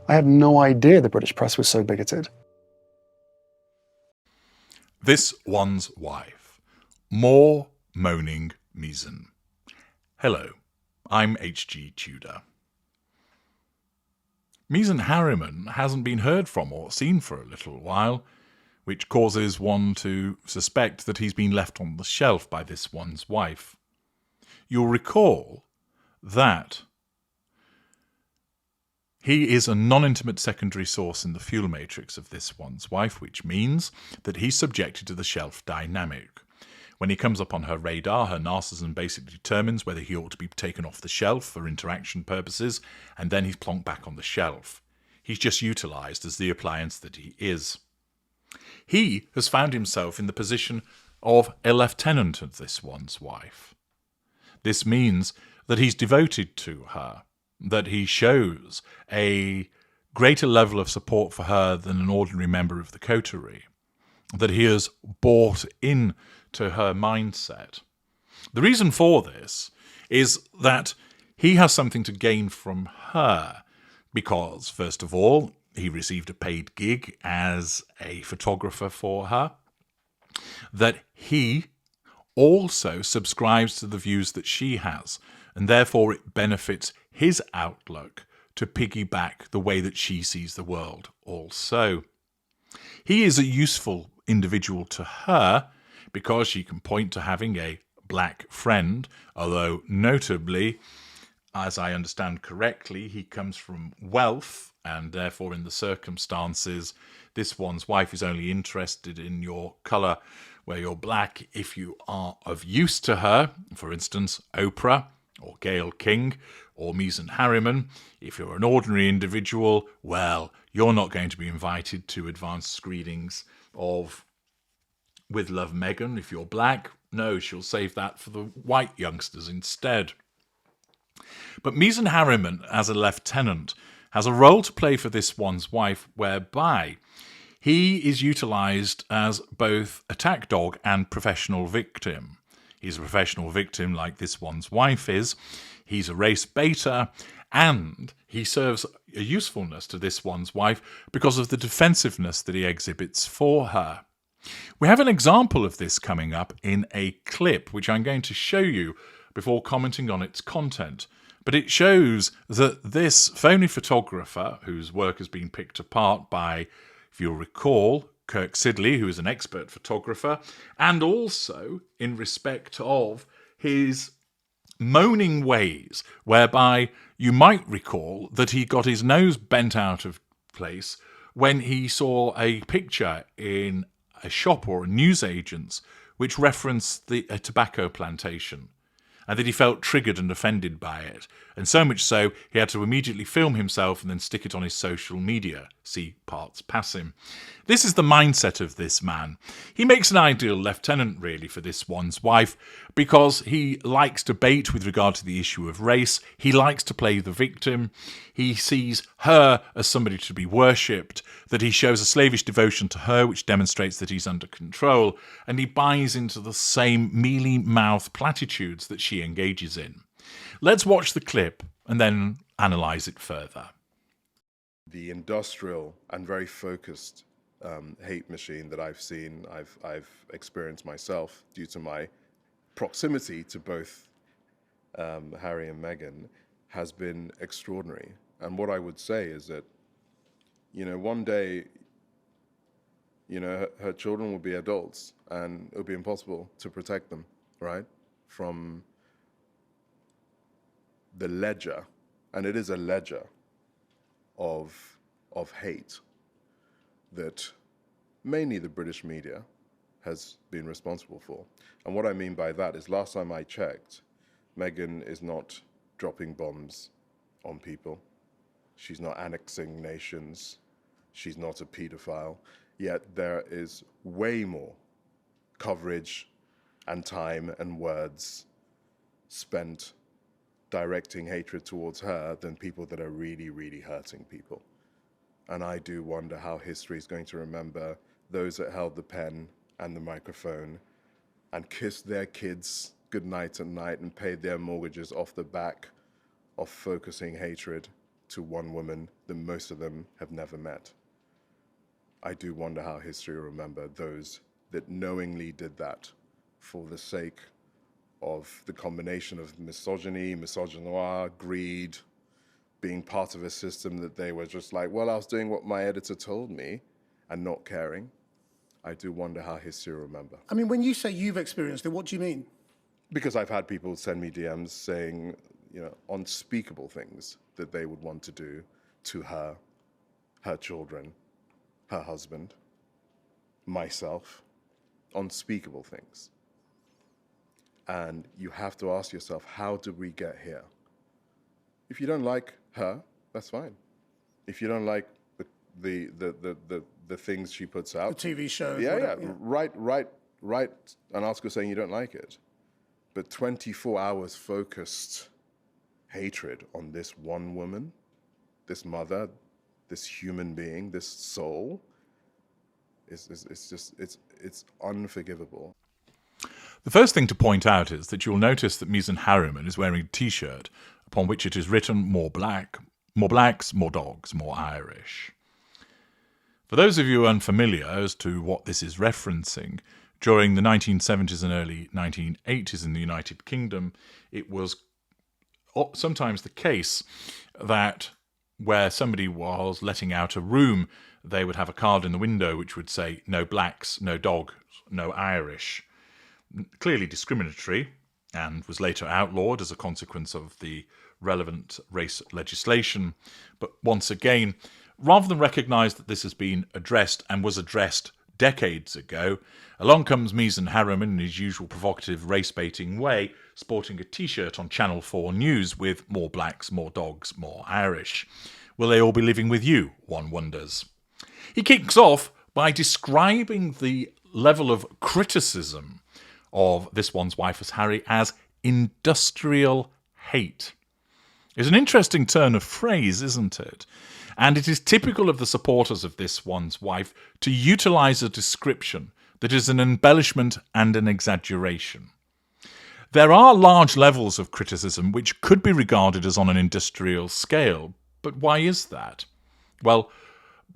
I had no idea the British press was so bigoted. This one's wife. More moaning Misan. Hello, I'm H.G. Tudor. Misan Harriman hasn't been heard from or seen for a little while, which causes one to suspect that he's been left on the shelf by this one's wife. You'll recall that he is a non-intimate secondary source in the fuel matrix of this one's wife, which means that he's subjected to the shelf dynamic. When he comes up on her radar, her narcissism basically determines whether he ought to be taken off the shelf for interaction purposes, and then he's plonked back on the shelf. He's just utilised as the appliance that he is. He has found himself in the position of a lieutenant of this one's wife. This means that he's devoted to her, that he shows a greater level of support for her than an ordinary member of the coterie, that he has bought in to her mindset. The reason for this is that he has something to gain from her because, first of all, he received a paid gig as a photographer for her, that he also subscribes to the views that she has, and therefore it benefits his outlook to piggyback the way that she sees the world also. He is a useful individual to her because she can point to having a black friend, although notably, as I understand correctly, he comes from wealth, and therefore in the circumstances, this one's wife is only interested in your colour where you're black if you are of use to her, for instance, Oprah, or Gayle King, or Misan Harriman. If you're an ordinary individual, well, you're not going to be invited to advanced screenings of With Love Meghan. If you're black, no, she'll save that for the white youngsters instead. But Misan Harriman, as a lieutenant, has a role to play for this one's wife whereby he is utilised as both attack dog and professional victim. He's a professional victim like this one's wife is. He's a race baiter, and he serves a usefulness to this one's wife because of the defensiveness that he exhibits for her. We have an example of this coming up in a clip, which I'm going to show you before commenting on its content. But it shows that this phony photographer, whose work has been picked apart by, if you'll recall, Kirk Sidley, who is an expert photographer, and also in respect of his moaning ways, whereby you might recall that he got his nose bent out of place when he saw a picture in a shop or a newsagent's which referenced a tobacco plantation, and that he felt triggered and offended by it, and so much so he had to immediately film himself and then stick it on his social media. See parts pass him. This is the mindset of this man. He makes an ideal lieutenant, really, for this one's wife, because he likes to bait with regard to the issue of race. He likes to play the victim. He sees her as somebody to be worshipped, that he shows a slavish devotion to her, which demonstrates that he's under control, and he buys into the same mealy-mouthed platitudes that she engages in. Let's watch the clip and then analyse it further. The industrial and very focused hate machine that I've seen, I've experienced myself due to my proximity to both Harry and Meghan, has been extraordinary. And what I would say is that, one day, her children will be adults and it'll be impossible to protect them, right, from the ledger, and it is a ledger of hate that mainly the British media has been responsible for. And what I mean by that is, last time I checked, Meghan is not dropping bombs on people. She's not annexing nations. She's not a pedophile. Yet there is way more coverage and time and words spent directing hatred towards her than people that are really, really hurting people. And I do wonder how history is going to remember those that held the pen and the microphone and kissed their kids goodnight at night and paid their mortgages off the back of focusing hatred to one woman that most of them have never met. I do wonder how history will remember those that knowingly did that for the sake of the combination of misogyny, misogynoir, greed, being part of a system that they were just like, well, I was doing what my editor told me and not caring. I do wonder how history will remember. I mean, when you say you've experienced it, what do you mean? Because I've had people send me DMs saying, unspeakable things that they would want to do to her, her children, her husband, myself, unspeakable things. And you have to ask yourself, how did we get here? If you don't like her, that's fine. If you don't like the things she puts out, The TV show. yeah. Write an article saying you don't like it. But 24 hours focused hatred on this one woman, this mother, this human being, this soul, it's unforgivable. The first thing to point out is that you'll notice that Misan Harriman is wearing a T-shirt upon which it is written more blacks, more dogs, more Irish. For those of you unfamiliar as to what this is referencing, during the 1970s and early 1980s in the United Kingdom, it was sometimes the case that where somebody was letting out a room, they would have a card in the window which would say, no blacks, no dogs, no Irish. Clearly discriminatory, and was later outlawed as a consequence of the relevant race legislation. But once again, rather than recognise that this has been addressed and was addressed decades ago, along comes Misan Harriman in his usual provocative race-baiting way, sporting a T-shirt on Channel 4 News with more blacks, more dogs, more Irish. Will they all be living with you, one wonders. He kicks off by describing the level of criticism of this one's wife as Harry as industrial hate. It's an interesting turn of phrase, isn't it? And it is typical of the supporters of this one's wife to utilise a description that is an embellishment and an exaggeration. There are large levels of criticism which could be regarded as on an industrial scale, but why is that? Well,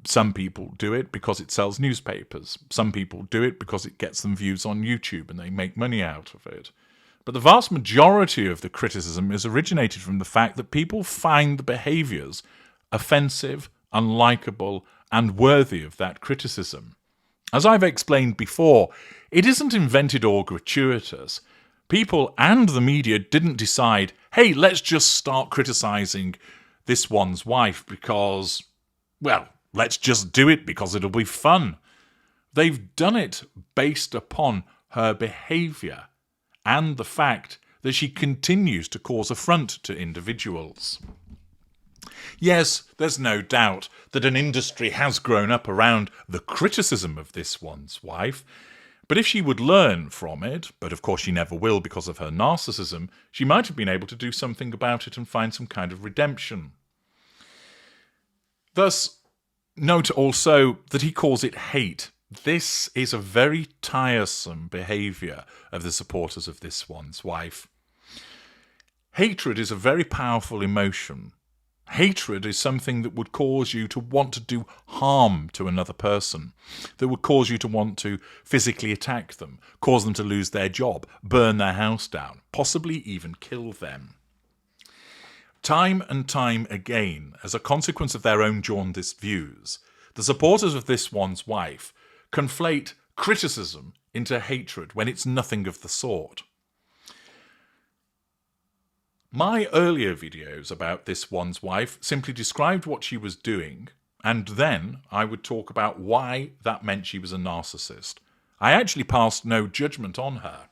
some people do it because it sells newspapers. Some people do it because it gets them views on YouTube and they make money out of it. But the vast majority of the criticism is originated from the fact that people find the behaviours offensive, unlikable, and worthy of that criticism. As I've explained before, it isn't invented or gratuitous. People and the media didn't decide, hey, let's just start criticising this one's wife because, well, let's just do it because it'll be fun. They've done it based upon her behaviour and the fact that she continues to cause affront to individuals. Yes, there's no doubt that an industry has grown up around the criticism of this one's wife, but if she would learn from it, but of course she never will because of her narcissism, she might have been able to do something about it and find some kind of redemption. Thus, note also that he calls it hate. This is a very tiresome behaviour of the supporters of this one's wife. Hatred is a very powerful emotion. Hatred is something that would cause you to want to do harm to another person, that would cause you to want to physically attack them, cause them to lose their job, burn their house down, possibly even kill them. Time and time again, as a consequence of their own jaundiced views, the supporters of this one's wife conflate criticism into hatred when it's nothing of the sort. My earlier videos about this one's wife simply described what she was doing, and then I would talk about why that meant she was a narcissist. I actually passed no judgment on her.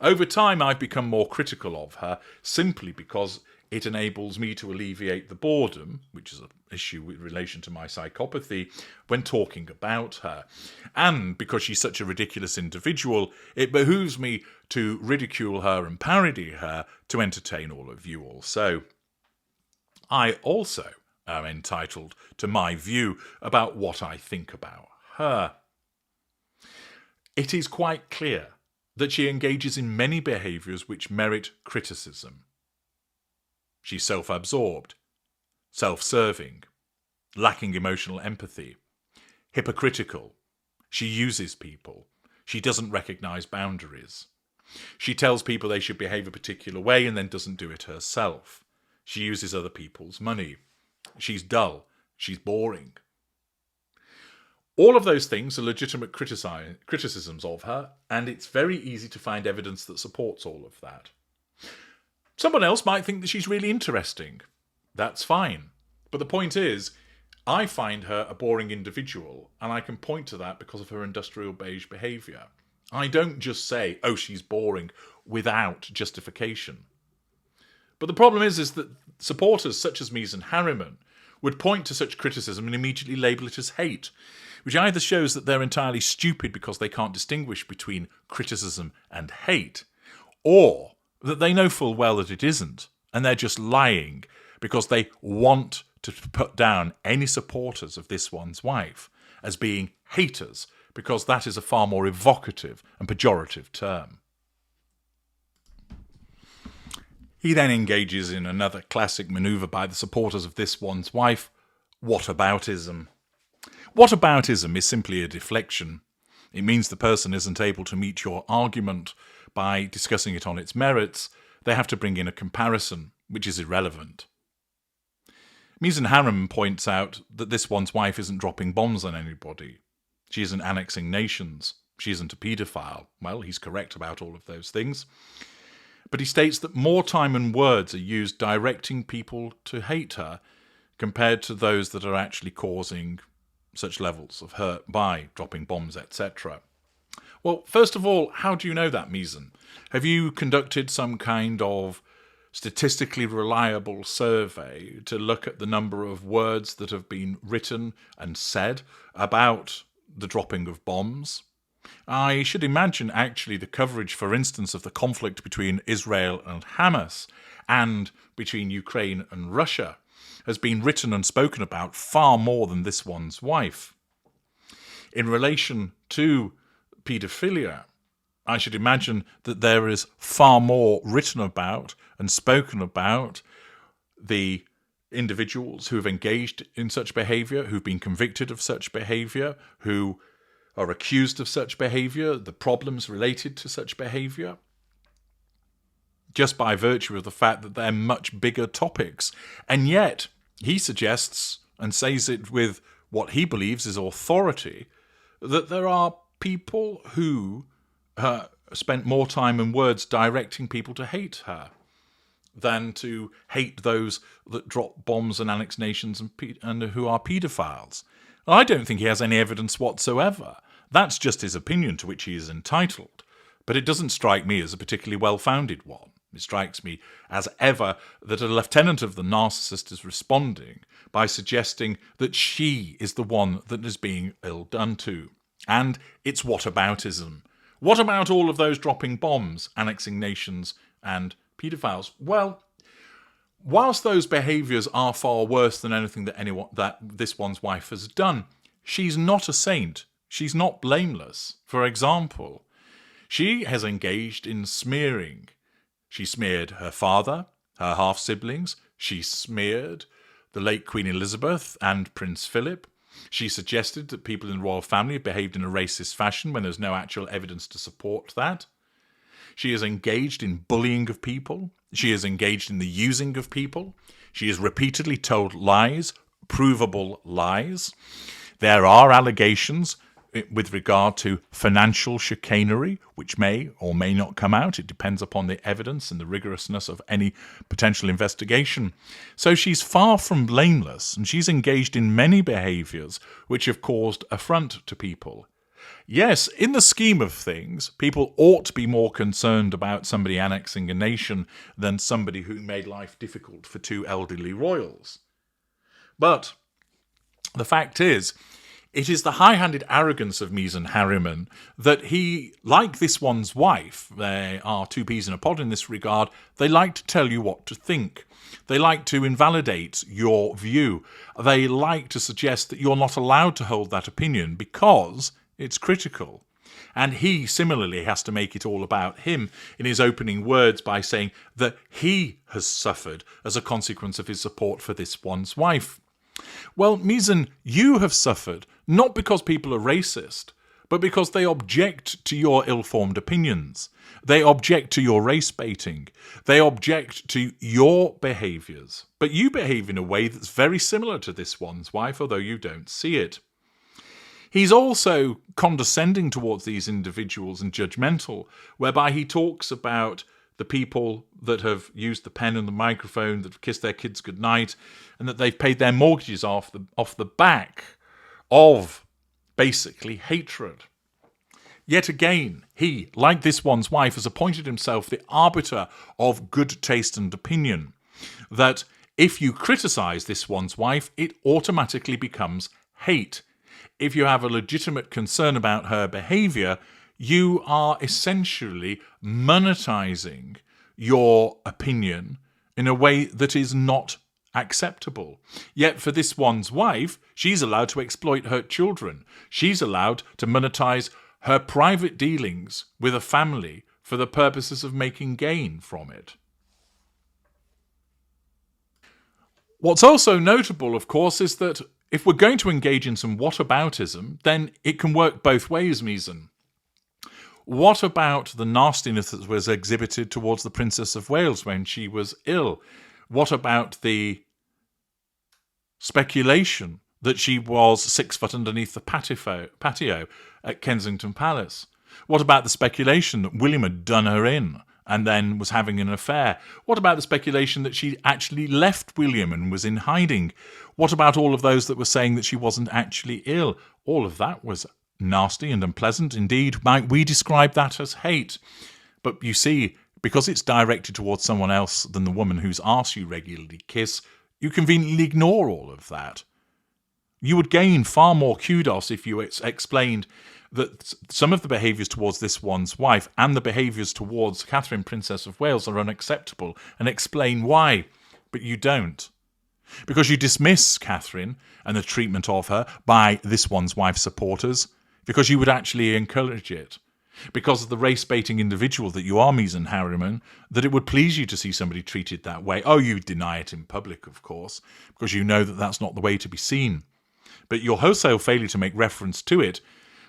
Over time, I've become more critical of her simply because it enables me to alleviate the boredom, which is an issue with relation to my psychopathy, when talking about her. And because she's such a ridiculous individual, it behooves me to ridicule her and parody her to entertain all of you also. I also am entitled to my view about what I think about her. It is quite clear that she engages in many behaviours which merit criticism. She's self-absorbed. self-serving, lacking emotional empathy, hypocritical. She uses people. She doesn't recognise boundaries. She tells people they should behave a particular way and then doesn't do it herself. She uses other people's money. She's dull. She's boring. All of those things are legitimate criticisms of her, and it's very easy to find evidence that supports all of that. Someone else might think that she's really interesting. That's fine. But the point is, I find her a boring individual, and I can point to that because of her industrial beige behaviour. I don't just say, oh, she's boring, without justification. But the problem is that supporters such as Misan Harriman would point to such criticism and immediately label it as hate, which either shows that they're entirely stupid because they can't distinguish between criticism and hate, or that they know full well that it isn't, and they're just lying because they want to put down any supporters of this one's wife as being haters, because that is a far more evocative and pejorative term. He then engages in another classic manoeuvre by the supporters of this one's wife, whataboutism. Whataboutism is simply a deflection. It means the person isn't able to meet your argument by discussing it on its merits. They have to bring in a comparison, which is irrelevant. Misan Harriman points out that this one's wife isn't dropping bombs on anybody. She isn't annexing nations. She isn't a paedophile. Well, he's correct about all of those things. But he states that more time and words are used directing people to hate her compared to those that are actually causing such levels of hurt by dropping bombs, etc. Well, first of all, how do you know that, Misan? Have you conducted some kind of statistically reliable survey to look at the number of words that have been written and said about the dropping of bombs? I should imagine actually the coverage, for instance, of the conflict between Israel and Hamas and between Ukraine and Russia has been written and spoken about far more than this one's wife. In relation to paedophilia, I should imagine that there is far more written about and spoken about the individuals who have engaged in such behaviour, who've been convicted of such behaviour, who are accused of such behaviour, the problems related to such behaviour, just by virtue of the fact that they're much bigger topics. And yet, he suggests, and says it with what he believes is authority, that there are people who spent more time and words directing people to hate her than to hate those that drop bombs and annex nations and who are paedophiles. I don't think he has any evidence whatsoever. That's just his opinion, to which he is entitled. But it doesn't strike me as a particularly well-founded one. It strikes me, as ever, that a lieutenant of the narcissist is responding by suggesting that she is the one that is being ill done to. And it's whataboutism. What about all of those dropping bombs, annexing nations, and paedophiles? Well, whilst those behaviours are far worse than anything that this one's wife has done, she's not a saint. She's not blameless. For example, she has engaged in smearing. She smeared her father, her half-siblings. She smeared the late Queen Elizabeth and Prince Philip. She suggested that people in the royal family behaved in a racist fashion when there's no actual evidence to support that. She is engaged in bullying of people. She is engaged in the using of people. She has repeatedly told lies, provable lies. There are allegations with regard to financial chicanery, which may or may not come out. It depends upon the evidence and the rigorousness of any potential investigation. So she's far from blameless, and she's engaged in many behaviours which have caused affront to people. Yes, in the scheme of things, people ought to be more concerned about somebody annexing a nation than somebody who made life difficult for two elderly royals. But the fact is, it is the high-handed arrogance of Misan Harriman that he, like this one's wife, they are two peas in a pod in this regard, they like to tell you what to think. They like to invalidate your view. They like to suggest that you're not allowed to hold that opinion because it's critical. And he similarly has to make it all about him in his opening words by saying that he has suffered as a consequence of his support for this one's wife. Well, Misan, you have suffered not because people are racist, but because they object to your ill-formed opinions. They object to your race baiting. They object to your behaviours. But you behave in a way that's very similar to this one's wife, although you don't see it. He's also condescending towards these individuals and judgmental, whereby he talks about the people that have used the pen and the microphone, that have kissed their kids goodnight, and that they've paid their mortgages off the back of basically hatred. Yet again, he, like this one's wife, has appointed himself the arbiter of good taste and opinion, that if you criticise this one's wife, it automatically becomes hate. If you have a legitimate concern about her behaviour, you are essentially monetising your opinion in a way that is not acceptable. Yet for this one's wife, she's allowed to exploit her children. She's allowed to monetise her private dealings with a family for the purposes of making gain from it. What's also notable, of course, is that if we're going to engage in some whataboutism, then it can work both ways, Misan. What about the nastiness that was exhibited towards the Princess of Wales when she was ill? What about the speculation that she was 6 foot underneath the patio at Kensington Palace? What about the speculation that William had done her in and then was having an affair? What about the speculation that she actually left William and was in hiding? What about all of those that were saying that she wasn't actually ill? All of that was nasty and unpleasant. Indeed, might we describe that as hate? But you see, because it's directed towards someone else than the woman whose arse you regularly kiss, you conveniently ignore all of that. You would gain far more kudos if you explained that some of the behaviours towards this one's wife and the behaviours towards Catherine, Princess of Wales, are unacceptable, and explain why. But you don't. Because you dismiss Catherine and the treatment of her by this one's wife's supporters, because you would actually encourage it. Because of the race-baiting individual that you are, Misan Harriman, that it would please you to see somebody treated that way. Oh, you deny it in public, of course, because you know that that's not the way to be seen. But your wholesale failure to make reference to it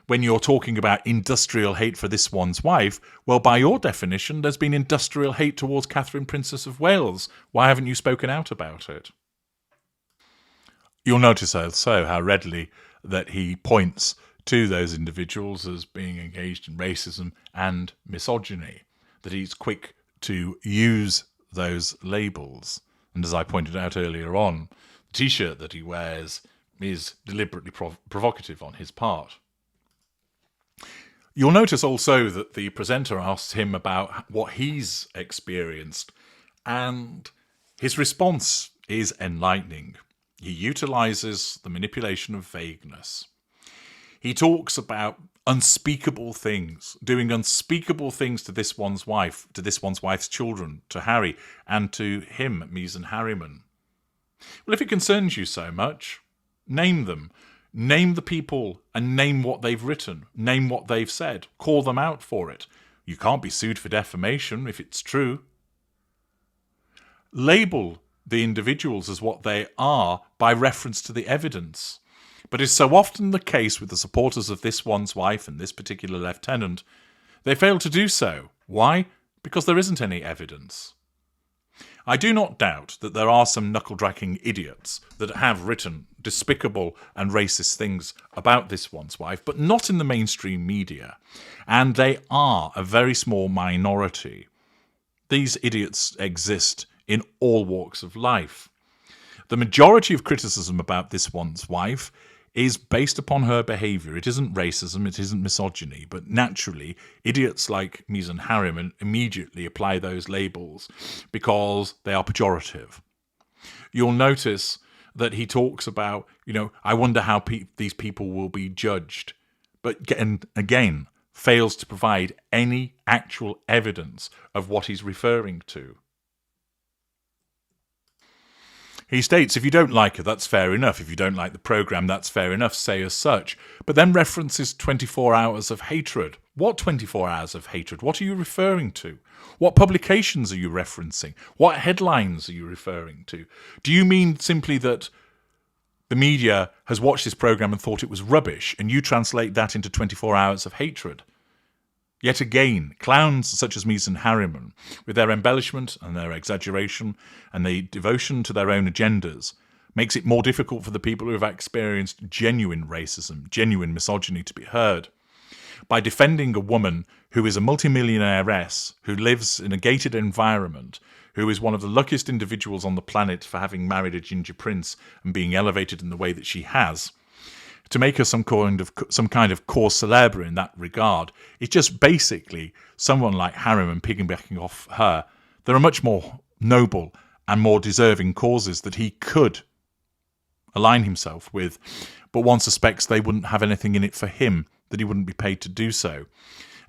when you're talking about industrial hate for this one's wife, well, by your definition, there's been industrial hate towards Catherine, Princess of Wales. Why haven't you spoken out about it? You'll notice also how readily that he points to those individuals as being engaged in racism and misogyny, that he's quick to use those labels. And as I pointed out earlier on, the T-shirt that he wears is deliberately provocative on his part. You'll notice also that the presenter asks him about what he's experienced, and his response is enlightening. He utilises the manipulation of vagueness. He talks about unspeakable things, doing unspeakable things to this one's wife, to this one's wife's children, to Harry, and to him, Misan Harriman. Well, if it concerns you so much, name them. Name the people and name what they've written. Name what they've said. Call them out for it. You can't be sued for defamation if it's true. Label the individuals as what they are by reference to the evidence. But is so often the case with the supporters of this one's wife and this particular lieutenant, they fail to do so. Why? Because there isn't any evidence. I do not doubt that there are some knuckle-dragging idiots that have written despicable and racist things about this one's wife, but not in the mainstream media. And they are a very small minority. These idiots exist in all walks of life. The majority of criticism about this one's wife is based upon her behaviour. It isn't racism, it isn't misogyny, but naturally, idiots like Misan Harriman immediately apply those labels because they are pejorative. You'll notice that he talks about, I wonder how these people will be judged, but again, fails to provide any actual evidence of what he's referring to. He states, if you don't like her, that's fair enough. If you don't like the programme, that's fair enough, say as such. But then references 24 hours of hatred. What 24 hours of hatred? What are you referring to? What publications are you referencing? What headlines are you referring to? Do you mean simply that the media has watched this programme and thought it was rubbish, and you translate that into 24 hours of hatred? Yet again, clowns such as Misan Harriman, with their embellishment and their exaggeration and the devotion to their own agendas, makes it more difficult for the people who have experienced genuine racism, genuine misogyny to be heard. By defending a woman who is a multimillionairess, who lives in a gated environment, who is one of the luckiest individuals on the planet for having married a ginger prince and being elevated in the way that she has, to make her some kind of cause célèbre in that regard, it's just basically someone like Harriman piggybacking off her. There are much more noble and more deserving causes that he could align himself with, but one suspects they wouldn't have anything in it for him, that he wouldn't be paid to do so.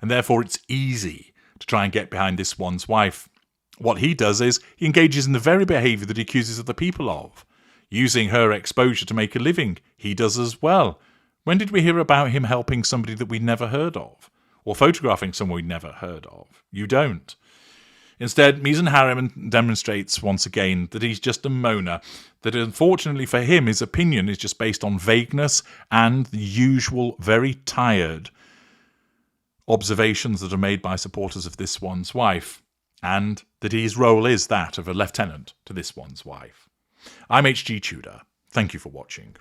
And therefore it's easy to try and get behind this one's wife. What he does is he engages in the very behaviour that he accuses other people of. Using her exposure to make a living, he does as well. When did we hear about him helping somebody that we'd never heard of? Or photographing someone we'd never heard of? You don't. Instead, Misan Harriman demonstrates once again that he's just a moaner, that unfortunately for him, his opinion is just based on vagueness and the usual very tired observations that are made by supporters of this one's wife, and that his role is that of a lieutenant to this one's wife. I'm HG Tudor. Thank you for watching.